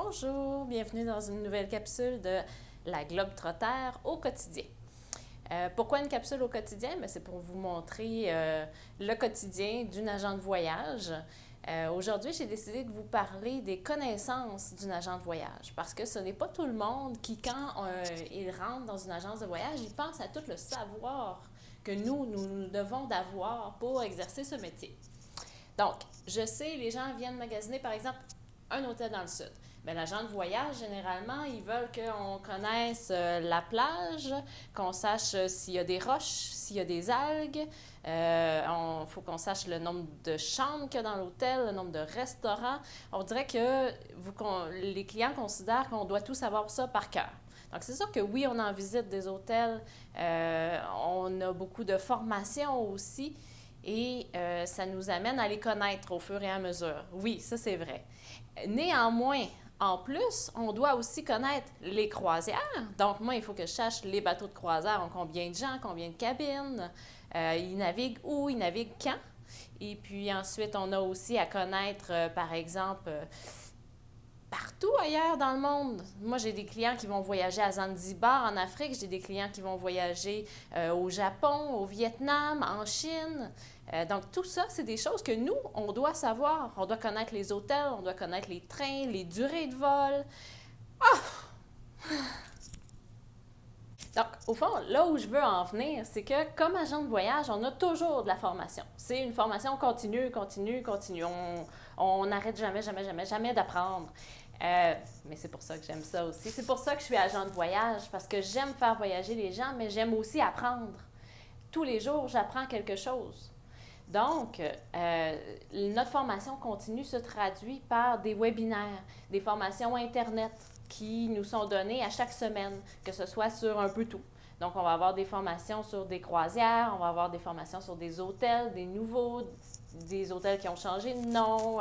Bonjour, bienvenue dans une nouvelle capsule de la Globe-Trotter au quotidien. Pourquoi une capsule au quotidien? C'est pour vous montrer le quotidien d'une agent de voyage. Aujourd'hui, j'ai décidé de vous parler des connaissances d'une agent de voyage parce que ce n'est pas tout le monde qui, quand il rentre dans une agence de voyage, il pense à tout le savoir que nous devons d'avoir pour exercer ce métier. Donc, je sais, les gens viennent magasiner, par exemple, un hôtel dans le sud. Bien, l'agent de voyage, généralement, ils veulent qu'on connaisse la plage, qu'on sache s'il y a des roches, s'il y a des algues. Il faut qu'on sache le nombre de chambres qu'il y a dans l'hôtel, le nombre de restaurants. On dirait que les clients considèrent qu'on doit tout savoir ça par cœur. Donc, c'est sûr que oui, on en visite des hôtels. On a beaucoup de formations aussi. Et ça nous amène à les connaître au fur et à mesure. Oui, ça c'est vrai. Néanmoins, en plus, on doit aussi connaître les croisières. Donc, moi, il faut que je sache les bateaux de croisière ont combien de gens, combien de cabines, ils naviguent où, ils naviguent quand. Et puis ensuite, on a aussi à connaître, par exemple, partout ailleurs dans le monde. Moi, j'ai des clients qui vont voyager à Zanzibar, en Afrique. J'ai des clients qui vont voyager au Japon, au Vietnam, en Chine. Donc, tout ça, c'est des choses que nous, on doit savoir. On doit connaître les hôtels, on doit connaître les trains, les durées de vol. Donc, au fond, là où je veux en venir, c'est que comme agent de voyage, on a toujours de la formation. C'est une formation continue, continue, continue. On n'arrête jamais, jamais, jamais, jamais d'apprendre. Mais c'est pour ça que j'aime ça aussi. C'est pour ça que je suis agent de voyage, parce que j'aime faire voyager les gens, mais j'aime aussi apprendre. Tous les jours, j'apprends quelque chose. Donc, notre formation continue se traduit par des webinaires, des formations Internet qui nous sont données à chaque semaine, que ce soit sur un peu tout. Donc, on va avoir des formations sur des croisières, on va avoir des formations sur des hôtels, des nouveaux, des hôtels qui ont changé de nom.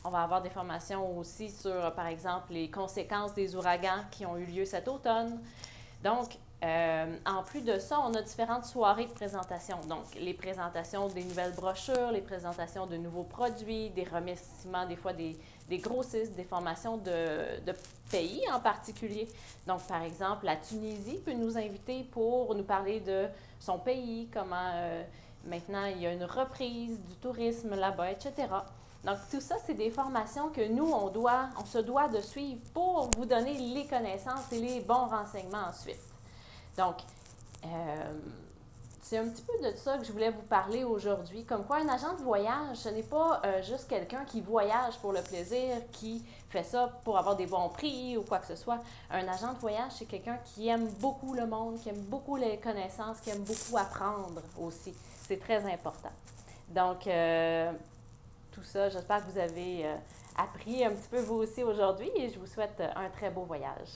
On va avoir des formations aussi sur, par exemple, les conséquences des ouragans qui ont eu lieu cet automne. Donc, en plus de ça, on a différentes soirées de présentation. Donc, les présentations des nouvelles brochures, les présentations de nouveaux produits, des remerciements, des fois des grossistes, des formations de pays en particulier. Donc, par exemple, la Tunisie peut nous inviter pour nous parler de son pays, comment maintenant il y a une reprise du tourisme là-bas, etc. Donc, tout ça, c'est des formations que nous, on se doit de suivre pour vous donner les connaissances et les bons renseignements ensuite. Donc, c'est un petit peu de ça que je voulais vous parler aujourd'hui. Comme quoi, un agent de voyage, ce n'est pas juste quelqu'un qui voyage pour le plaisir, qui fait ça pour avoir des bons prix ou quoi que ce soit. Un agent de voyage, c'est quelqu'un qui aime beaucoup le monde, qui aime beaucoup les connaissances, qui aime beaucoup apprendre aussi. C'est très important. Donc, tout ça, j'espère que vous avez appris un petit peu vous aussi aujourd'hui et je vous souhaite un très beau voyage.